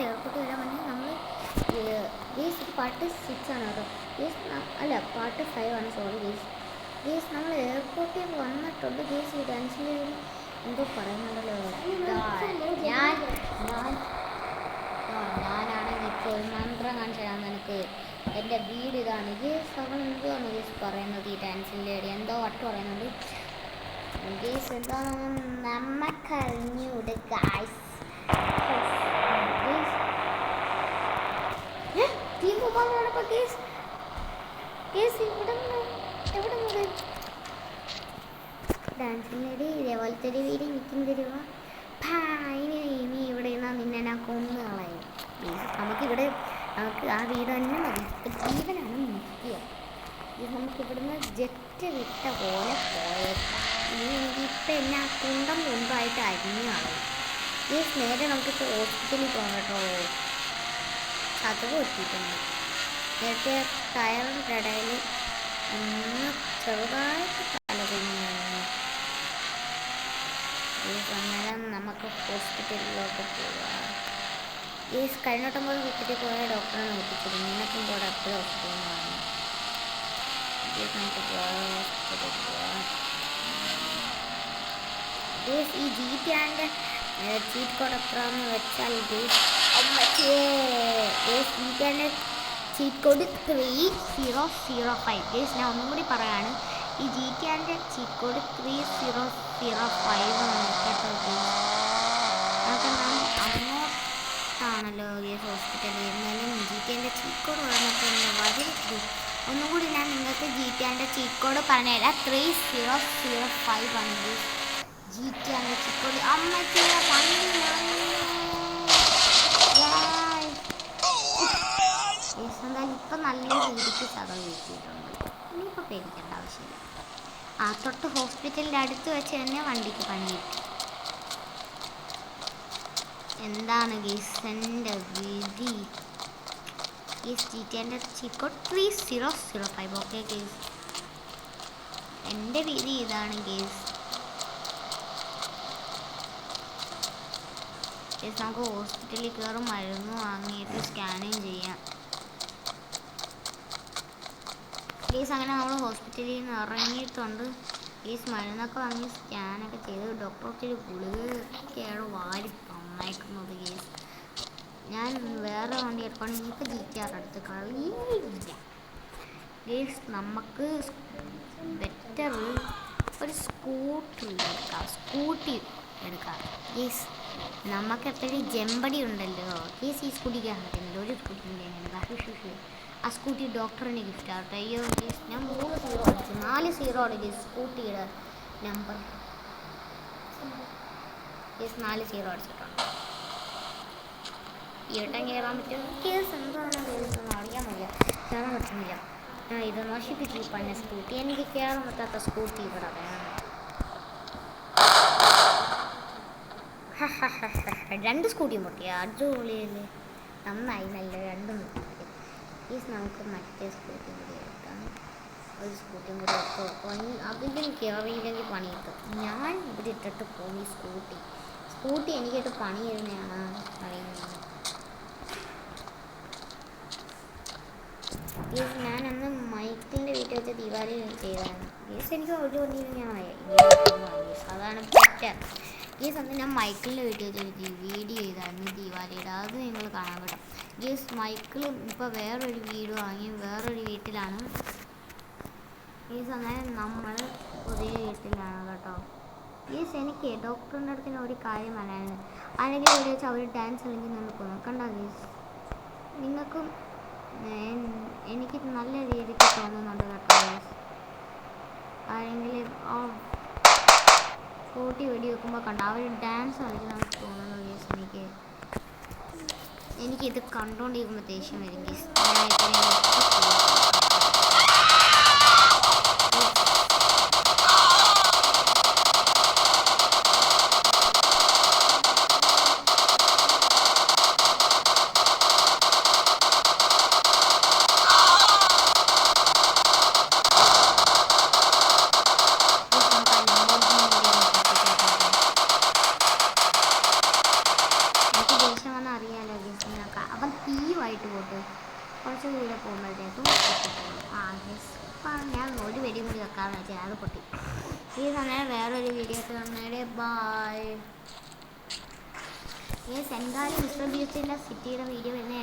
അടുത്ത് എയർപോർട്ട് വരാൻ വേണ്ടി നമ്മൾ ഗേസ് പാർട്ട് 6 ആണ് കേട്ടോ ഗേസ്. അല്ല പാർട്ട് 5 ആണ്, സോറി ഗേസ്. ഗേസ് നമ്മൾ എയർപോർട്ടിൽ വന്നിട്ടുണ്ട് ഗേസ്. ഈ ഡാൻസിൻ്റെ എന്തോ പറയുന്നുണ്ടല്ലോ. ഞാനാണെങ്കിൽ ഇപ്പോൾ ഒരു മന്ത്രം കാണിച്ചു തരാം നിനക്ക്. എൻ്റെ വീട് ഇതാണ് ഗേസ്. അവൾ എന്തുവാണ് ഗേസ് പറയുന്നത്? ഈ ഡാൻസിൻ്റെ ഇടയിൽ എന്തോ വട്ട് പറയുന്നുണ്ട് ഗേസ്. എന്താണെന്ന് നമുക്കറിഞ്ഞൂടെ ഗായ്സ്. ഡാൻസിൻ്റെ ഇതേപോലത്തെ ഒരു വീട് എനിക്കും തരുക. ഇനി ഇവിടെ നിന്നാൽ നിന്നെ ഞാൻ കൊന്നു കളയും. നമുക്കിവിടെ നമുക്ക് ആ വീട് തന്നെ മതി. ഇപ്പം ജീവനാണ് മുഖ്യം. നമുക്കിവിടുന്ന് ജെറ്റ് വിട്ട പോലെ പോയേക്കാം. ഇനി എനിക്കിപ്പോൾ എന്നെ ആ കുണ്ടം മുമ്പായിട്ട് അരിഞ്ഞു കളയും. ഈ നേരെ നമുക്കിപ്പോൾ ഹോസ്പിറ്റലിൽ പോകാം കേട്ടോ. അത് പൊട്ടിയിട്ടുണ്ട്. നേരത്തെ ടയറിൻ്റെ ഇടയിൽ ഒന്ന് ചെറുതായിട്ട് തലകുഞ്ഞായിരുന്നു. ഈ സമയം നമുക്ക് ഹോസ്പിറ്റലിലോട്ട് പോകാം. ഈ കഴിഞ്ഞോട്ടം പോലെ ഹോസ്പിറ്റലിൽ പോയ ഡോക്ടറെ നോക്കിച്ചത് നിനക്കും കൂടെ എപ്പോഴും ഹോസ്പിറ്റലിൽ വാങ്ങി. നമുക്ക് ഹോസ്പിറ്റലിൽ പോകാം. ഈ GTA ചീറ്റ് കോഡ് എത്രയെന്ന് വെച്ചാൽ GTA ചീറ്റ് കോഡ് 3005. ഗേസ് ഞാൻ ഒന്നും കൂടി പറയാണ്, ഈ GTA ചീറ്റ് കോഡ് 3005 കേട്ടോ ഗേസ്. അങ്ങോട്ടാണല്ലോ ഗേസ് ഹോസ്പിറ്റലിൽ. എന്നാലും GTA ചീറ്റ് കോഡ് പറഞ്ഞപ്പോൾ വരരുത്. ഒന്നും കൂടി ഞാൻ നിങ്ങൾക്ക് GTA ചീറ്റ് കോഡ് പറഞ്ഞുതരാം. 3005 ആണ് ഗേസ് GTA ചീറ്റ് കോഡ്. എന്തായാലും ഇപ്പം നല്ല രീതിക്ക് ചതവ് കിട്ടിയിട്ടുണ്ട്. ഇനിയിപ്പോൾ പേടിക്കേണ്ട ആവശ്യമില്ല. തൊട്ട് ഹോസ്പിറ്റലിൻ്റെ അടുത്ത് വെച്ച് തന്നെ വണ്ടിക്ക് പണി കിട്ടി. എന്താണ് ഗേസ് എൻ്റെ വിധി? Guys GTA cheat code 3005. Okay guys, എൻ്റെ വിധി ഇതാണ് ഗേസ്. നമുക്ക് ഹോസ്പിറ്റലിൽ കയറും, മരുന്ന് വാങ്ങിയിട്ട് സ്കാനിങ് ചെയ്യാം ഗേസ്. അങ്ങനെ നമ്മൾ ഹോസ്പിറ്റലിൽ നിന്ന് ഇറങ്ങിയിട്ടുണ്ട് ഗേസ്. മരുന്നൊക്കെ വാങ്ങി സ്കാനൊക്കെ ചെയ്ത് ഡോക്ടർ ഒത്തിരി ഗുളികയൊക്കെയാണ് വാരി തന്നേക്കുന്നത് ഗേസ്. ഞാൻ വേറെ വണ്ടി എടുക്കണം. ഇനിയിപ്പോൾ GTR എടുത്ത് കളിയില്ല ഗേസ്. നമുക്ക് ബെറ്റർ ഒരു സ്കൂട്ടി എടുക്കാം ഗേസ്. നമുക്ക് എപ്പോഴും ജമ്പടി ഉണ്ടല്ലോ ഗേസ്. ഈ സ്കൂട്ടിക്ക് പറ്റുന്നില്ല. ഒരു സ്കൂട്ടിൻ്റെ ആ സ്കൂട്ടി ഡോക്ടറിന് ഗിഫ്റ്റ് ആവട്ടെ. അയ്യോ ഗേസ്, ഞാൻ 3 0 അടിച്ചു. 4 0 ആണ് ഗേസ് സ്കൂട്ടിയുടെ നമ്പർ ഗേസ്. 4 0 അടിച്ചിട്ടുണ്ട്. ഈ വട്ടം കയറാൻ പറ്റും കേസ്. എന്താണ് കേസ് ഒന്നും അറിയാൻ വയ്യ, കയറാൻ പറ്റുന്നില്ല. ഇത് നശിപ്പിച്ചു പറഞ്ഞ സ്കൂട്ടി. എനിക്ക് കയറാൻ പറ്റാത്ത സ്കൂട്ടി ഇവിടെ വേണം. 2 സ്കൂട്ടിയും പൊട്ടിയ അടിപൊളിയല്ലേ. നന്നായി, നല്ല 2 പൊട്ടി. നമുക്ക് മറ്റേ സ്കൂട്ടി കൂടി എടുക്കാം. ഒരു സ്കൂട്ടിയും കൂടി എടുക്കും. അതിലും കയറിയില്ലെങ്കിൽ പണി കിട്ടും. ഞാൻ ഇവിടെ ഇട്ടിട്ട് പോകും ഈ സ്കൂട്ടി എനിക്കിട്ട് പണി തരുന്നതാണ് പറയുന്നത്. ഗേസ് ഞാനന്ന് മൈക്കിളിൻ്റെ വീട്ടിൽ വെച്ച് ദീപാവലി ചെയ്തതാണ് ഗേസ്. എനിക്ക് ഒരു വണ്ടിയിൽ ഞാൻ ഗേസ്, അതാണ് ബെറ്റർ ഗേസ്. അന്ന് ഞാൻ മൈക്കിളിൻ്റെ വീട്ടിൽ വെച്ച് വീഡിയോ ചെയ്തായിരുന്നു ദീപാവലിയുടെ. അത് നിങ്ങൾ കാണാൻ കേട്ടോ ഗേസ്. മൈക്കിൾ ഇപ്പോൾ വേറൊരു വീട് വാങ്ങി വേറൊരു വീട്ടിലാണ് ഗേസ്. അങ്ങനെ നമ്മൾ പുതിയ വീട്ടിലാണ് കേട്ടോ ഗേസ്. എനിക്ക് ഡോക്ടറിൻ്റെ അടുത്തിന് ഒരു കാര്യം പറയാനുണ്ട്. ആരെങ്കിലും വീഡിയോ വെച്ചാൽ അവർ ഡാൻസ് അല്ലെങ്കിൽ നമുക്ക് നോക്കണ്ട ഗേസ്. നിങ്ങൾക്കും എനിക്ക് നല്ല രീതിക്ക് തോന്നുന്നുണ്ട് കേട്ടോ ഗേസ്. ആരെങ്കിലും സ്കൂട്ടി വെടി വെക്കുമ്പോൾ കണ്ട അവർ ഡാൻസ് കളിക്കുന്നതൊക്കെ തോന്നുന്നു ഗേസ്. എനിക്കിത് കണ്ടുകൊണ്ടിരിക്കുമ്പോൾ ദേഷ്യം വരും ഗേസ്. എനിക്ക് ദേഷ്യം വന്നാൽ അറിയാലോ ഗേസ്. അവൻ തീയുമായിട്ട് പോട്ട് കുറച്ച് ദൂരെ പോകുമ്പോഴത്തേക്കും ആ ഗേസ് ഇപ്പം ഞാൻ ഒരു വെടി കൂടി വെക്കാമെന്ന് വെച്ചാൽ അത് പൊട്ടി. ഈ സമയം വേറൊരു വീഡിയോ കാണുന്നവരെ ബൈ. ഗേസ് എന്തായാലും മിസ്റ്റർ ബീസ്റ്റിൻ്റെ സിറ്റിയുടെ വീഡിയോ വരുന്ന